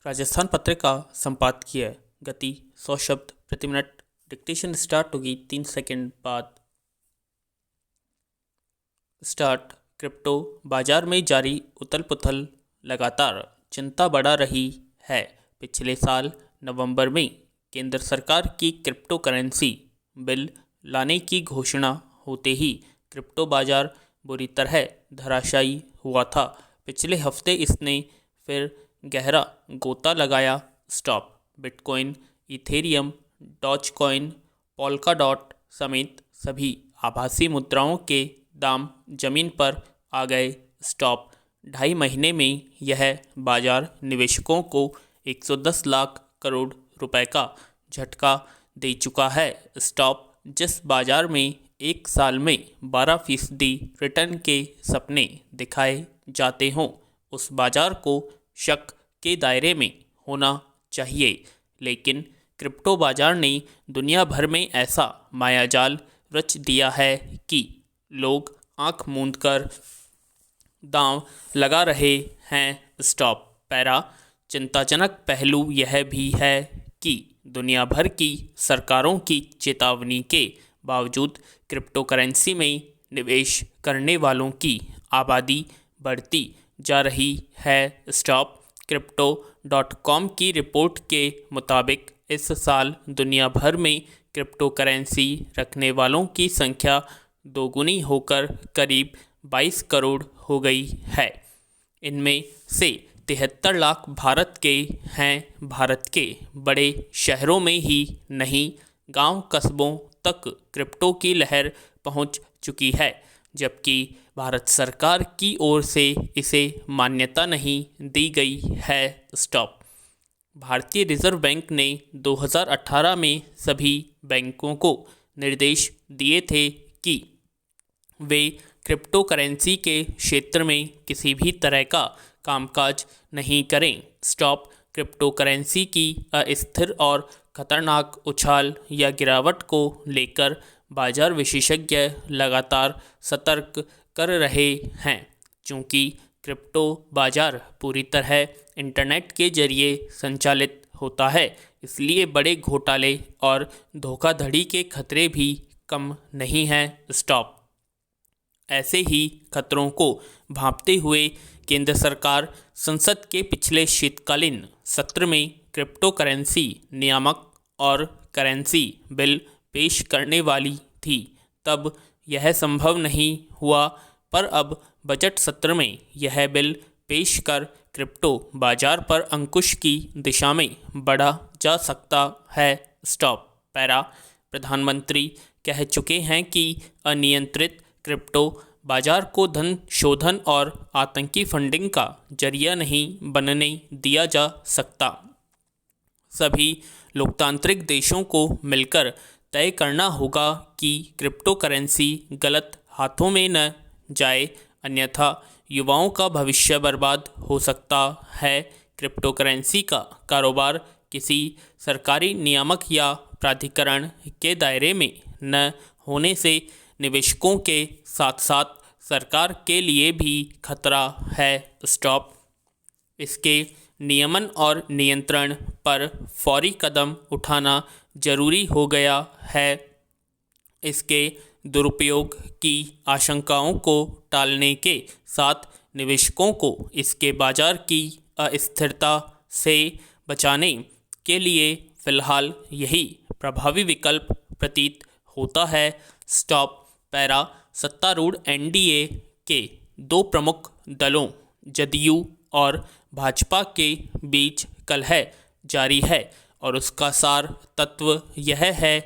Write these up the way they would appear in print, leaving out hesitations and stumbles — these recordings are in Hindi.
राजस्थान पत्रिका संपादकीय गति 100 शब्द प्रति मिनट। डिक्टेशन स्टार्ट होगी 3 सेकंड बाद। स्टार्ट। क्रिप्टो बाजार में जारी उथल पुथल लगातार चिंता बढ़ा रही है। पिछले साल नवंबर में केंद्र सरकार की क्रिप्टो करेंसी बिल लाने की घोषणा होते ही क्रिप्टो बाजार बुरी तरह धराशायी हुआ था। पिछले हफ्ते इसने फिर गहरा गोता लगाया। Stop. Bitcoin, Ethereum, Dogecoin, Polkadot समेत सभी आभासी मुद्राओं के दाम जमीन पर आ गए। स्टॉप। 2.5 महीने में यह बाजार निवेशकों को 110 लाख करोड़ रुपए का झटका दे चुका है। स्टॉप। जिस बाजार में एक साल में 12% रिटर्न के सपने दिखाए जाते हों, उस बाजार को शक के दायरे में होना चाहिए। लेकिन क्रिप्टो बाजार ने दुनिया भर में ऐसा मायाजाल रच दिया है कि लोग आंख मूंदकर दांव लगा रहे हैं। स्टॉप। पैरा। चिंताजनक पहलू यह भी है कि दुनिया भर की सरकारों की चेतावनी के बावजूद क्रिप्टो करेंसी में निवेश करने वालों की आबादी बढ़ती जा रही है। स्टॉप। Crypto.com की रिपोर्ट के मुताबिक इस साल दुनिया भर में क्रिप्टो करेंसी रखने वालों की संख्या दोगुनी होकर करीब 22 करोड़ हो गई है। इनमें से 73 लाख भारत के हैं। भारत के बड़े शहरों में ही नहीं, गांव कस्बों तक क्रिप्टो की लहर पहुंच चुकी है, जबकि भारत सरकार की ओर से इसे मान्यता नहीं दी गई है। स्टॉप। भारतीय रिजर्व बैंक ने 2018 में सभी बैंकों को निर्देश दिए थे कि वे क्रिप्टो करेंसी के क्षेत्र में किसी भी तरह का कामकाज नहीं करें। स्टॉप। क्रिप्टो करेंसी की अस्थिर और खतरनाक उछाल या गिरावट को लेकर बाजार विशेषज्ञ लगातार सतर्क कर रहे हैं। चूँकि क्रिप्टो बाजार पूरी तरह इंटरनेट के जरिए संचालित होता है, इसलिए बड़े घोटाले और धोखाधड़ी के खतरे भी कम नहीं हैं। स्टॉप। ऐसे ही खतरों को भांपते हुए केंद्र सरकार संसद के पिछले शीतकालीन सत्र में क्रिप्टो करेंसी नियामक और करेंसी बिल पेश करने वाली थी। तब यह संभव नहीं हुआ, पर अब बजट सत्र में यह बिल पेश कर क्रिप्टो बाजार पर अंकुश की दिशा में बढ़ा जा सकता है। स्टॉप। पैरा। प्रधानमंत्री कह चुके हैं कि अनियंत्रित क्रिप्टो बाजार को धन शोधन और आतंकी फंडिंग का जरिया नहीं बनने दिया जा सकता। सभी लोकतांत्रिक देशों को मिलकर तय करना होगा कि क्रिप्टो करेंसी गलत हाथों में न जाए, अन्यथा युवाओं का भविष्य बर्बाद हो सकता है। क्रिप्टो करेंसी का कारोबार किसी सरकारी नियामक या प्राधिकरण के दायरे में न होने से निवेशकों के साथ साथ सरकार के लिए भी खतरा है। स्टॉप। इसके नियमन और नियंत्रण पर फौरी कदम उठाना जरूरी हो गया है। इसके दुरुपयोग की आशंकाओं को टालने के साथ निवेशकों को इसके बाजार की अस्थिरता से बचाने के लिए फिलहाल यही प्रभावी विकल्प प्रतीत होता है। स्टॉप। पैरा। सत्तारूढ़ एनडीए के दो प्रमुख दलों जदयू और भाजपा के बीच कलह जारी है और उसका सार तत्व यह है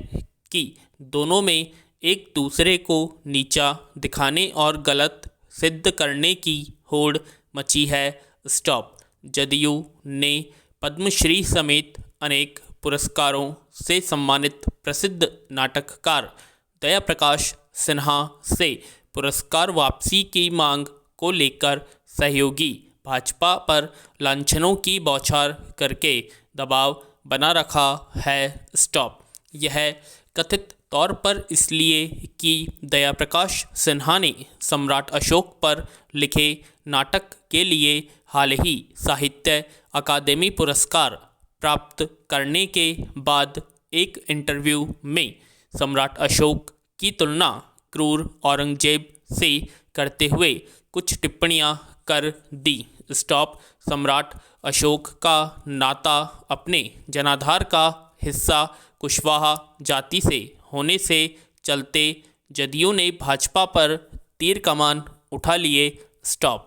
कि दोनों में एक दूसरे को नीचा दिखाने और गलत सिद्ध करने की होड़ मची है। स्टॉप। जदयू ने पद्मश्री समेत अनेक पुरस्कारों से सम्मानित प्रसिद्ध नाटककार दया प्रकाश सिन्हा से पुरस्कार वापसी की मांग को लेकर सहयोगी भाजपा पर लांछनों की बौछार करके दबाव बना रखा है। स्टॉप। यह कथित तौर पर इसलिए कि दया प्रकाश सिन्हा ने सम्राट अशोक पर लिखे नाटक के लिए हाल ही साहित्य अकादमी पुरस्कार प्राप्त करने के बाद एक इंटरव्यू में सम्राट अशोक की तुलना क्रूर औरंगजेब से करते हुए कुछ टिप्पणियां कर दी। स्टॉप। सम्राट अशोक का नाता अपने जनाधार का हिस्सा कुशवाहा जाति से होने से चलते जदयू ने भाजपा पर तीर कमान उठा लिए। स्टॉप।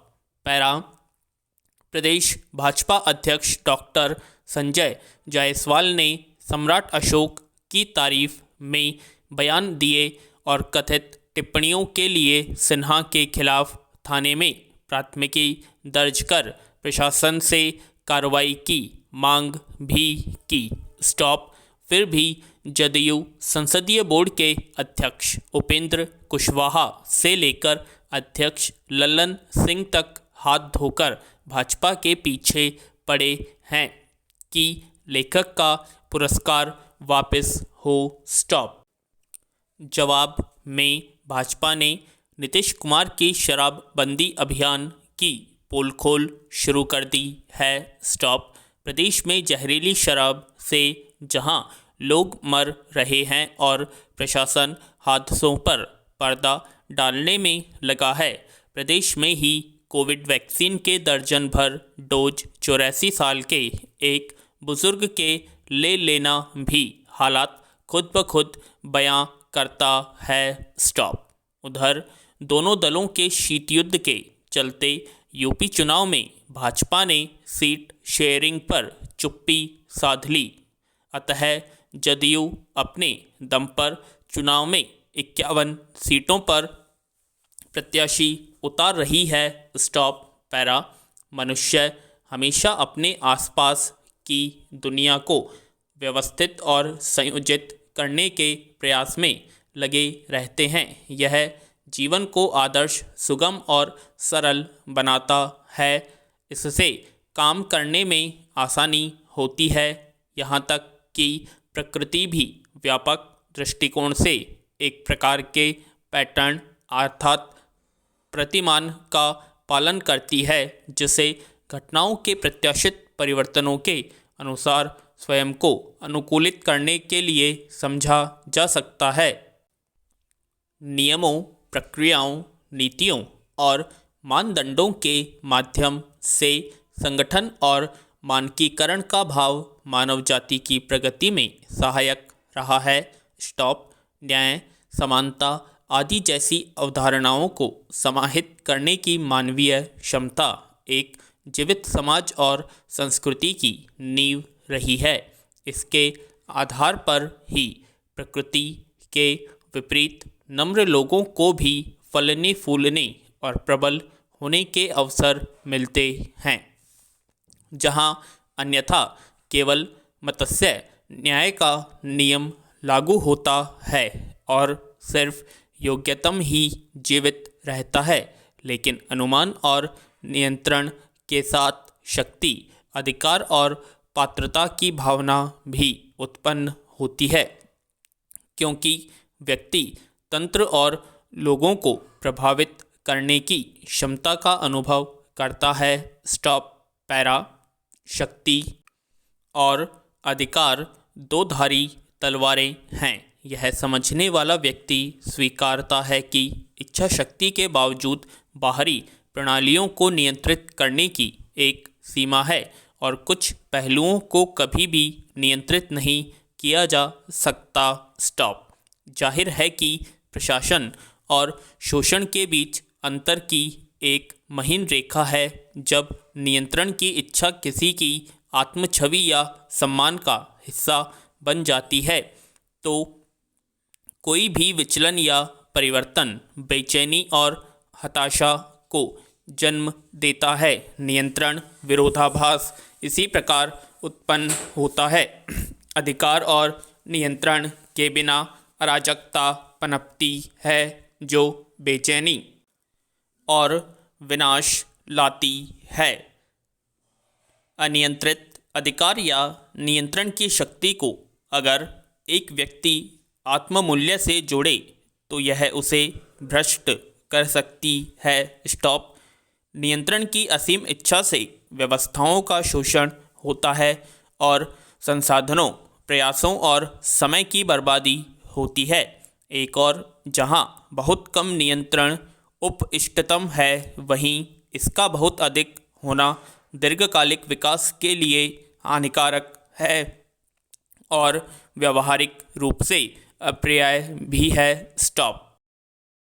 पैरा। प्रदेश भाजपा अध्यक्ष डॉक्टर संजय जायसवाल ने सम्राट अशोक की तारीफ में बयान दिए और कथित टिप्पणियों के लिए सिन्हा के खिलाफ थाने में प्राथमिकी दर्ज कर प्रशासन से कार्रवाई की मांग भी की। स्टॉप। फिर भी जदयू संसदीय बोर्ड के अध्यक्ष उपेंद्र कुशवाहा से लेकर अध्यक्ष लल्लन सिंह तक हाथ धोकर भाजपा के पीछे पड़े हैं कि लेखक का पुरस्कार वापस हो। स्टॉप। जवाब में भाजपा ने नीतीश कुमार की शराबबंदी अभियान की पोल खोल शुरू कर दी है। स्टॉप। प्रदेश में जहरीली शराब से जहां लोग मर रहे हैं और प्रशासन हादसों पर पर्दा डालने में लगा है, प्रदेश में ही कोविड वैक्सीन के दर्जन भर डोज 84 साल के एक बुजुर्ग के ले लेना भी हालात खुद ब खुद बयां करता है। स्टॉप। उधर दोनों दलों के शीत युद्ध के चलते यूपी चुनाव में भाजपा ने सीट शेयरिंग पर चुप्पी साध ली, अतः जदयू अपने दम पर चुनाव में 51 सीटों पर प्रत्याशी उतार रही है। स्टॉप। पैरा। मनुष्य हमेशा अपने आसपास की दुनिया को व्यवस्थित और संयोजित करने के प्रयास में लगे रहते हैं। यह जीवन को आदर्श, सुगम और सरल बनाता है। इससे काम करने में आसानी होती है। यहाँ तक कि प्रकृति भी व्यापक दृष्टिकोण से एक प्रकार के पैटर्न अर्थात प्रतिमान का पालन करती है, जिसे घटनाओं के प्रत्याशित परिवर्तनों के अनुसार स्वयं को अनुकूलित करने के लिए समझा जा सकता है। नियमों, प्रक्रियाओं, नीतियों और मानदंडों के माध्यम से संगठन और मानकीकरण का भाव मानव जाति की प्रगति में सहायक रहा है। स्टॉप। न्याय, समानता आदि जैसी अवधारणाओं को समाहित करने की मानवीय क्षमता एक जीवित समाज और संस्कृति की नींव रही है। इसके आधार पर ही प्रकृति के विपरीत नम्र लोगों को भी फलने फूलने और प्रबल होने के अवसर मिलते हैं, जहां अन्यथा केवल मत्स्य न्याय का नियम लागू होता है और सिर्फ योग्यतम ही जीवित रहता है, लेकिन अनुमान और नियंत्रण के साथ शक्ति, अधिकार और पात्रता की भावना भी उत्पन्न होती है, क्योंकि व्यक्ति तंत्र और लोगों को प्रभावित करने की क्षमता का अनुभव करता है। स्टॉप। पैरा। शक्ति और अधिकार दो धारी तलवारें हैं। यह समझने वाला व्यक्ति स्वीकारता है कि इच्छा शक्ति के बावजूद बाहरी प्रणालियों को नियंत्रित करने की एक सीमा है और कुछ पहलुओं को कभी भी नियंत्रित नहीं किया जा सकता। स्टॉप। जाहिर है कि प्रशासन और शोषण के बीच अंतर की एक महीन रेखा है। जब नियंत्रण की इच्छा किसी की आत्मछवि या सम्मान का हिस्सा बन जाती है, तो कोई भी विचलन या परिवर्तन बेचैनी और हताशा को जन्म देता है। नियंत्रण विरोधाभास इसी प्रकार उत्पन्न होता है। अधिकार और नियंत्रण के बिना अराजकता पनपती है, जो बेचैनी और विनाश लाती है। अनियंत्रित अधिकार या नियंत्रण की शक्ति को अगर एक व्यक्ति आत्ममूल्य से जोड़े तो यह उसे भ्रष्ट कर सकती है। स्टॉप। नियंत्रण की असीम इच्छा से व्यवस्थाओं का शोषण होता है और संसाधनों, प्रयासों और समय की बर्बादी होती है। एक और जहां बहुत कम नियंत्रण इष्टतम है, वहीं इसका बहुत अधिक होना दीर्घकालिक विकास के लिए हानिकारक है और व्यावहारिक रूप से अप्रिय भी है। स्टॉप।